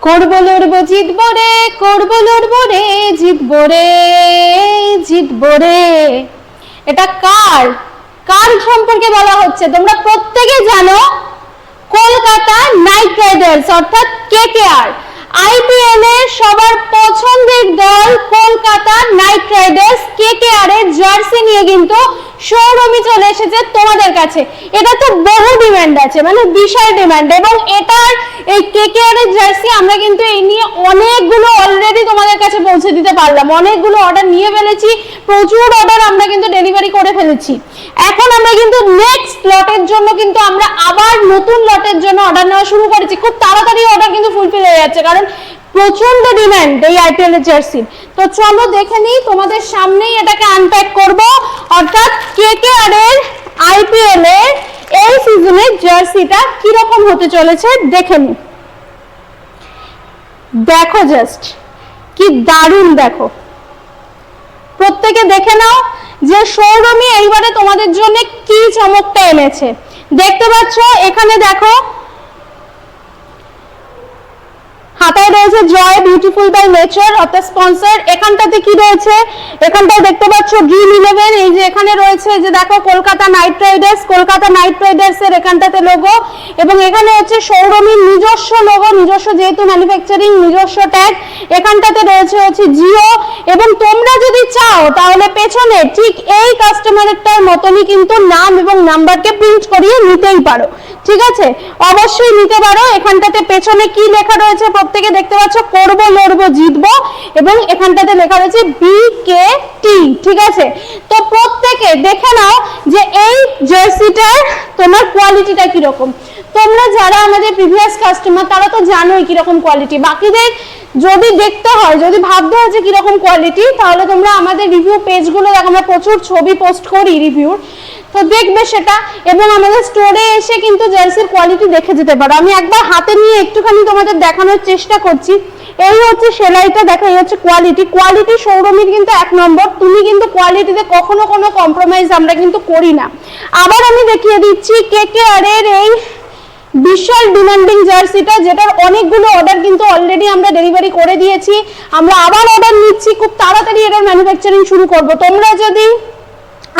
করবো লড়বো জিতবো রে, করবো লড়বো রে, জিতবো রে, জিতবো রে। এটা কার কার সম্পর্কে বলা হচ্ছে তোমরা প্রত্যেকে জানো। কলকাতা নাইট রাইডার্স অর্থাৎ কেকেআর, আইপিএল এর সবার পছন্দের দল কলকাতা নাইট রাইডার্স। কেকেআর এর জার্সি নিয়ে কিন্তু শোরুমে চলে এসেছে তোমাদের কাছে। এটা তো বহু ডিমান্ড আছে, মানে বিশাল ডিমান্ড, এবং এটার এই কেকেআর এর জার্সি আমরা কিন্তু এই নিয়ে অনেকগুলো অলরেডি তোমাদের কাছে পৌঁছে দিতে পারলাম। অনেকগুলো অর্ডার নিয়ে ফেলেছি, প্রচুর অর্ডার আমরা কিন্তু ডেলিভারি করে ফেলেছি। এখন আমরা কিন্তু নেক্সট লটের জন্য কিন্তু আমরা আবার নতুন লটের জন্য অর্ডার নেওয়া শুরু করেছি। খুব তাড়াতাড়ি অর্ডার কিন্তু ফুলফিল হয়ে যাচ্ছে, কারণ প্রচন্ড ডিমান্ড এই আইপিএল এর জার্সি। তো চলো দেখে নিই, তোমাদের সামনেই এটাকে আনপ্যাক করব। অর্থাৎ কেকেআর এর আইপিএল এর এই সিজনের জার্সিটা কি রকম হতে চলেছে দেখে নিই। দেখো জাস্ট কি দারুণ, দেখো প্রত্যেকে দেখে নাও যে শোরুমে এইবারে তোমাদের জন্য কি চমকটা এনেছে। দেখতে পাচ্ছ এখানে, দেখো হাতায় রয়েছে জয় বিউটিফুল বাই নেচার অর্থাৎ স্পন্সর। এখানটাতে কি রয়েছে, এখানটায় দেখতে পাচ্ছ ড্রিম 11। এই যে এখানে রয়েছে যে দেখো Kolkata night Riders, Kolkata night Riders এর এখানটাতে লোগো, এবং এখানে হচ্ছে শোরুমের নিজস্ব লোগো, নিজস্ব যেহেতু ম্যানুফ্যাকচারিং, নিজস্ব ট্যাগ। এখানটাতে রয়েছে হচ্ছে জিও, এবং তোমরা যদি চাও তাহলে পেছনে ঠিক এই কাস্টমারেরটার মতনই কিন্তু নাম এবং নাম্বারকে প্রিন্ট করিয়ে নিতেই পারো। ঠিক আছে, অবশ্যই নিতে পারো। এখানটাতে পেছনে কি লেখা রয়েছে প্রত্যেকে দেখতে পাচ্ছ, করবো লড়বো জিতবো, এবং এখানটাতে লেখা রয়েছে বিকেটি। ঠিক আছে, তো প্রত্যেকে দেখে নাও যে এই জার্সিটার তোমার কোয়ালিটিটা কিরকম। তোমরা যারা আমাদের প্রিভিয়াস কাস্টমার তারা তো জানোই কিরকম কোয়ালিটি। বাকিদের যদি দেখতে হয়, যদি ভাবতে হয় যে কিরকম কোয়ালিটি, তাহলে তোমরা আমাদের রিভিউ পেজগুলো দেখো, আমরা প্রচুর ছবি পোস্ট করি রিভিউর, তো দেখবে সেটা, এবং আমাদের স্টোরে এসে কিন্তু জার্সির কোয়ালিটি দেখে যেতে পারো। আমি একবার হাতে নিয়ে একটুখানি তোমাদের দেখানোর চেষ্টা করছি। এই হচ্ছে সেলাইটা, দেখো এই হচ্ছে কোয়ালিটি। কোয়ালিটি শোরুমের কিন্তু 1 নম্বর। তুমি কিন্তু কোয়ালিটিতে কখনো কোনো কম্প্রোমাইজ আমরা কিন্তু করি না। আবার আমি দেখিয়ে দিচ্ছি কেকেআর এর এই বিশাল ডিমান্ডিং জার্সিটা, যেটার অনেকগুলো অর্ডার কিন্তু অলরেডি আমরা ডেলিভারি করে দিয়েছি। আমরা আবার অর্ডার নিচ্ছি, খুব তাড়াতাড়ি এটার ম্যানুফ্যাকচারিং শুরু করব। তোমরা যদি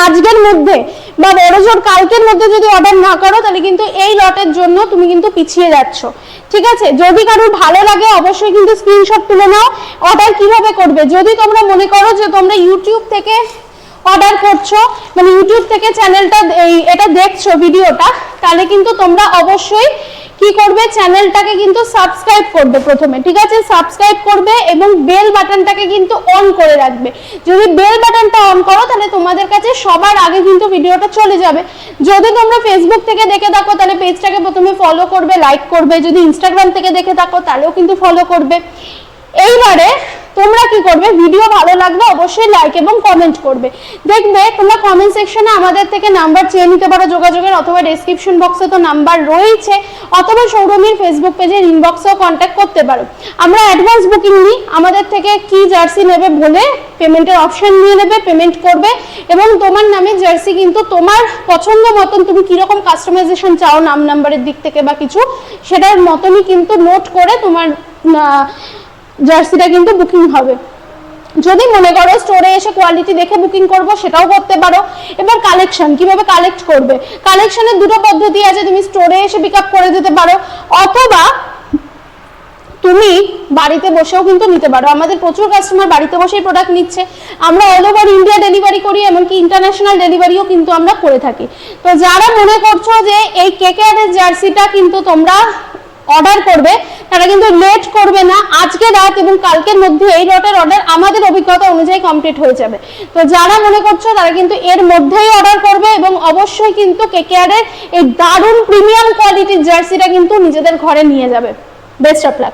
আজকের মধ্যে বা বড়জোর কালকের মধ্যে যদি অর্ডার না করো, তাহলে কিন্তু এই লটের জন্য তুমি কিন্তু পিছিয়ে যাচ্ছ। ঠিক আছে, যদি কারোর ভালো লাগে অবশ্যই কিন্তু স্ক্রিনশট তুলে নাও। অর্ডার কিভাবে করবে, যদি তোমরা মনে করো যে তোমরা ইউটিউব থেকে অর্ডার করছো, মানে ইউটিউব থেকে চ্যানেলটা এটা দেখছো ভিডিওটা, তাহলে কিন্তু তোমরা অবশ্যই কি করবে, চ্যানেলটাকে কিন্তু সাবস্ক্রাইব করবে প্রথমে। ঠিক আছে, সাবস্ক্রাইব করবে এবং বেল বাটনটাকে কিন্তু অন করে রাখবে। যদি বেল বাটনটা অন করো তাহলে তোমাদের কাছে সবার আগে কিন্তু ভিডিওটা চলে যাবে। যদি তোমরা ফেসবুক থেকে দেখে থাকো তাহলে পেজটাকে প্রথমে ফলো করবে, লাইক করবে। যদি ইনস্টাগ্রাম থেকে দেখে থাকো তাহলেও কিন্তু ফলো করবে। এইবারে তোমরা কি করবে, ভিডিও ভালো লাগবে অবশ্যই লাইক এবং কমেন্ট করবে। দেখবে তোমরা কমেন্ট সেকশনে আমাদের থেকে নাম্বার চেয়ে নিতে পারো যোগাযোগের, অথবা ডেসক্রিপশন বক্সে তো নাম্বার রয়েছে, অথবা শোরুমের ফেসবুক পেজের ইনবক্সেও কন্ট্যাক্ট করতে পারো। আমরা অ্যাডভান্স বুকিং নিই, আমাদের থেকে কি জার্সি নেবে বলে পেমেন্টের অপশন নিয়ে নেবে, পেমেন্ট করবে, এবং তোমার নামে জার্সি কিন্তু তোমার পছন্দ মতন তুমি কিরকম কাস্টমাইজেশন চাও নাম নাম্বারের দিক থেকে বা কিছু, সেটার মতনই কিন্তু নোট করে তোমার জার্সিটা কিন্তু বুকিং হবে। যদি মনে করো স্টোরে এসে কোয়ালিটি দেখে বুকিং করব, সেটাও করতে পারো। এবার কালেকশন কিভাবে কালেক্ট করবে, কালেকশনের দুটো পদ্ধতি আছে। তুমি স্টোরে এসে পিক আপ করে দিতে পারো, অথবা তুমি বাড়িতে বসেও কিন্তু নিতে পারো। আমাদের প্রচুর কাস্টমার বাড়িতে বসেই প্রোডাক্ট নিচ্ছে। আমরা অল ওভার ইন্ডিয়া ডেলিভারি করি, এমনকি ইন্টারন্যাশনাল ডেলিভারিও কিন্তু আমরা করে থাকি। তো যারা মনে করছো যে এই কেকেআর এর জার্সিটা কিন্তু তোমরা অর্ডার করবে, তারা কিন্তু লেট করবে না। আজকে রাত এবং কালকের মধ্যে এই লটের অর্ডার আমাদের অভিজ্ঞতা অনুযায়ী কমপ্লিট হয়ে যাবে। তো যারা মনে করছো তারা কিন্তু এর মধ্যেই অর্ডার করবে, এবং অবশ্যই কিন্তু কেকেআর এর এই দারুণ প্রিমিয়াম কোয়ালিটির জার্সিটা কিন্তু নিজেদের ঘরে নিয়ে যাবে। Best of luck.